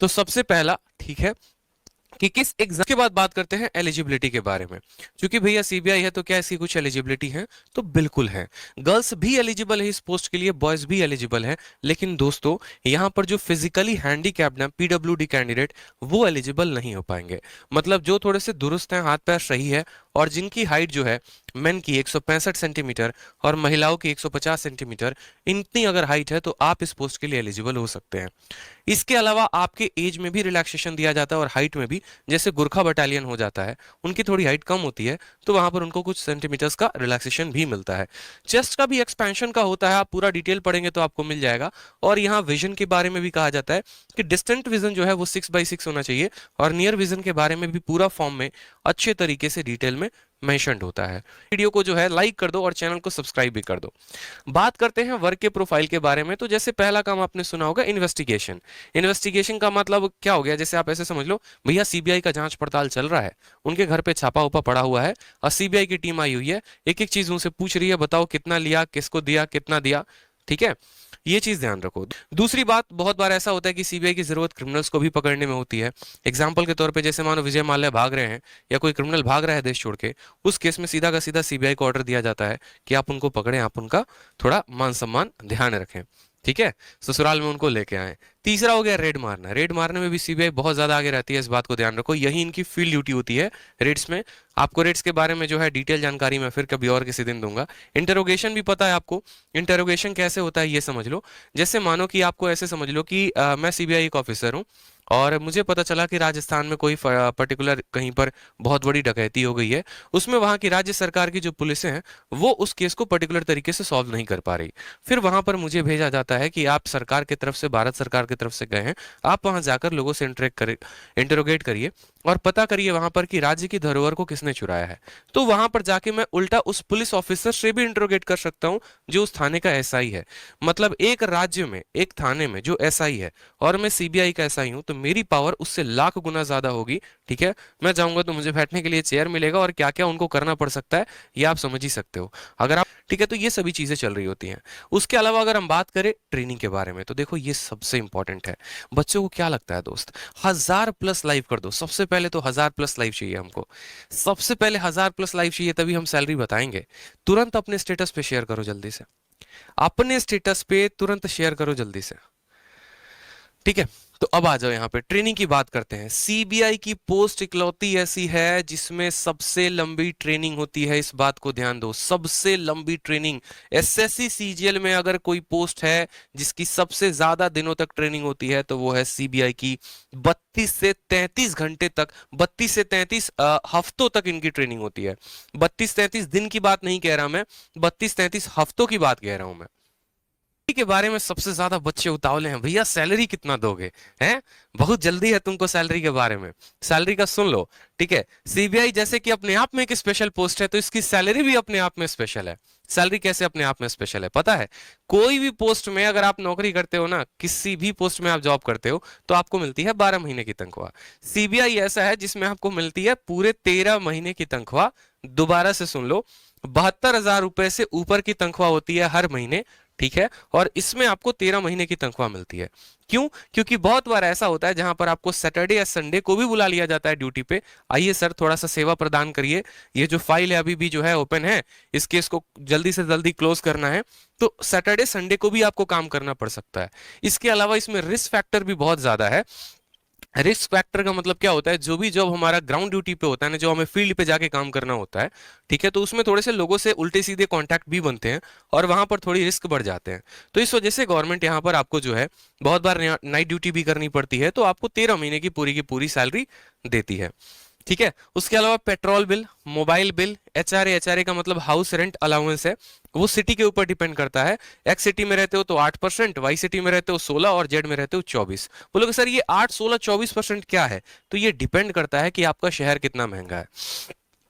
तो सबसे पहला, ठीक है, कि किस एग्जाम के बाद बात करते हैं एलिजिबिलिटी के बारे में। क्योंकि भैया सीबीआई है तो क्या इसकी कुछ एलिजिबिलिटी है? तो बिल्कुल है। गर्ल्स भी एलिजिबल है इस पोस्ट के लिए, बॉयज भी एलिजिबल है। लेकिन दोस्तों, यहां पर जो फिजिकली हैंडीकैप्ड है, पीडब्ल्यूडी कैंडिडेट, वो एलिजिबल नहीं हो पाएंगे। मतलब जो थोड़े से दुरुस्त हैं, हाथ पैर सही है, और जिनकी हाइट जो है मेन की 165 सेंटीमीटर और महिलाओं की 150 सेंटीमीटर, इतनी अगर हाइट है तो आप इस पोस्ट के लिए एलिजिबल हो सकते हैं। इसके अलावा आपके एज में भी रिलैक्सेशन दिया जाता है और हाइट में भी। जैसे गुरखा बटालियन हो जाता है, उनकी थोड़ी हाइट कम होती है, तो वहां पर उनको कुछ सेंटीमीटर्स का रिलैक्सेशन भी मिलता है। चेस्ट का भी एक्सपेंशन का होता है, आप पूरा डिटेल पढ़ेंगे तो आपको मिल जाएगा। और यहाँ विजन के बारे में भी कहा जाता है कि डिस्टेंट विजन जो है वो 6/6 होना चाहिए, और नियर विजन के बारे में भी पूरा फॉर्म में अच्छे तरीके से डिटेल में मेंशन्ड होता है। वीडियो को जो है लाइक कर दो और चैनल को सब्सक्राइब भी कर दो। बात करते हैं वर्क के प्रोफाइल के बारे में। तो जैसे पहला काम आपने सुना होगा, इन्वेस्टिगेशन। इन्वेस्टिगेशन का मतलब क्या हो गया? जैसे आप ऐसे समझ लो, भैया सीबीआई का जांच पड़ताल चल रहा है, उनके घर पे छापा उपा पड़ा हुआ है और सीबीआई की टीम आई हुई है, एक एक चीज उनसे पूछ रही है, बताओ कितना लिया, किसको दिया, कितना दिया। ठीक है, ये चीज ध्यान रखो। दूसरी बात, बहुत बार ऐसा होता है कि सीबीआई की जरूरत क्रिमिनल्स को भी पकड़ने में होती है। एग्जाम्पल के तौर पे, जैसे मानो विजय माल्या भाग रहे हैं या कोई क्रिमिनल भाग रहा है देश छोड़ के, उस केस में सीधा का सीधा सीबीआई को ऑर्डर दिया जाता है कि आप उनको पकड़ें, आप उनका थोड़ा मान सम्मान ध्यान रखें। ठीक है, ससुराल में उनको लेके आए। तीसरा हो गया रेड मारना। रेड मारने में भी सीबीआई बहुत ज्यादा आगे रहती है, इस बात को ध्यान रखो, यही इनकी फील्ड ड्यूटी होती है रेड्स में। आपको रेड्स के बारे में जो है डिटेल जानकारी मैं फिर कभी और किसी दिन दूंगा। इंटरोगेशन भी पता है आपको। इंटरोगेशन कैसे होता है ये समझ लो। जैसे मानो कि आपको ऐसे समझ लो कि मैं सीबीआई का ऑफिसर हूँ और मुझे पता चला कि राजस्थान में कोई पर्टिकुलर कहीं पर बहुत बड़ी डकैती हो गई है, उसमें वहां की राज्य सरकार की जो पुलिसें हैं वो उस केस को पर्टिकुलर तरीके से सॉल्व नहीं कर पा रही। फिर वहां पर मुझे भेजा जाता है कि आप सरकार की तरफ से, भारत सरकार की तरफ से गए हैं, आप वहां जाकर लोगों से इंटरोगेट करिए और पता करिए वहां पर कि राज्य की धरोहर को किसने चुराया है। तो वहां पर जाके मैं उल्टा उस पुलिस ऑफिसर से भी इंटरोगेट कर सकता हूं जो उस थाने का एसआई है। मतलब एक राज्य में, एक थाने में जो एसआई है और मैं सीबीआई का एसआई हूं, तो मेरी पावर उससे लाख गुना ज्यादा होगी। ठीक है, मैं जाऊंगा तो मुझे बैठने के लिए चेयर मिलेगा और क्या क्या उनको करना पड़ सकता है ये आप समझ ही सकते हो अगर आप। ठीक है, तो ये सभी चीजें चल रही होती हैं। उसके अलावा अगर हम बात करें ट्रेनिंग के बारे में, तो देखो ये सबसे इंपॉर्टेंट है। बच्चों को क्या लगता है दोस्त? 1000+ लाइव कर दो। सबसे पहले तो 1000+ लाइव चाहिए हमको। सबसे पहले 1000+ लाइव चाहिए, तभी हम सैलरी बताएंगे। तुरंत अपने स्टेटस पे शेयर करो जल्दी से, अपने स्टेटस पे तुरंत शेयर करो जल्दी से। ठीक है, तो अब आ जाओ यहाँ पे ट्रेनिंग की बात करते हैं। सीबीआई की पोस्ट इकलौती ऐसी है जिसमें सबसे लंबी ट्रेनिंग होती है, इस बात को ध्यान दो, सबसे लंबी ट्रेनिंग। एसएससी सीजीएल में अगर कोई पोस्ट है जिसकी सबसे ज्यादा दिनों तक ट्रेनिंग होती है तो वो है सीबीआई की। 32 से 33 घंटे तक, 32 से 33 हफ्तों तक इनकी ट्रेनिंग होती है। 32-33 दिन की बात नहीं कह रहा मैं, 32-33 हफ्तों की बात कह रहा हूं मैं। के बारे में सबसे ज्यादा बच्चे उतावले हैं, भैया सैलरी कितना दोगे? हैं, बहुत जल्दी है तुमको सैलरी के बारे में। सैलरी का सुन लो। ठीक है, सीबीआई जैसे कि अपने आप में एक स्पेशल पोस्ट है, तो इसकी सैलरी भी अपने आप में स्पेशल है। सैलरी कैसे अपने आप में स्पेशल है पता है? कोई भी पोस्ट में अगर आप नौकरी करते हो ना, किसी भी पोस्ट में आप जॉब करते हो, तो आपको मिलती है 12 महीने की तनख्वाह। सीबीआई ऐसा है जिसमें आपको मिलती है पूरे 13 महीने की तनख्वाह। दोबारा से सुन लो, 72,000 रुपए से ऊपर की तनख्वाह होती है हर महीने। ठीक है, और इसमें आपको 13 महीने की तनख्वाह मिलती है। क्यों? क्योंकि बहुत बार ऐसा होता है जहां पर आपको सैटरडे या संडे को भी बुला लिया जाता है ड्यूटी पे। आइए सर, थोड़ा सा सेवा प्रदान करिए, ये जो फाइल है अभी भी जो है ओपन है, इस केस को जल्दी से जल्दी क्लोज करना है। तो सैटरडे संडे को भी आपको काम करना पड़ सकता है। इसके अलावा इसमें रिस्क फैक्टर भी बहुत ज्यादा है। रिस्क फैक्टर का मतलब क्या होता है? जो भी जॉब हमारा ग्राउंड ड्यूटी पे होता है ना, जो हमें फील्ड पे जाके काम करना होता है, ठीक है, तो उसमें थोड़े से लोगों से उल्टे सीधे कांटेक्ट भी बनते हैं और वहां पर थोड़ी रिस्क बढ़ जाते हैं। तो इस वजह से गवर्नमेंट यहाँ पर आपको जो है बहुत बार नाइट ड्यूटी भी करनी पड़ती है, तो आपको 13 महीने की पूरी सैलरी देती है। ठीक है, उसके अलावा petrol bill, mobile bill, HRA, HRA का मतलब हाउस रेंट अलाउंस है, वो सिटी के ऊपर डिपेंड करता है। एक्स सिटी में रहते हो तो 8%, वाई सिटी में रहते हो 16 और जेड में रहते हो 24। बोलोगे सर ये 8, 16, 24% क्या है? तो ये डिपेंड करता है कि आपका शहर कितना महंगा है।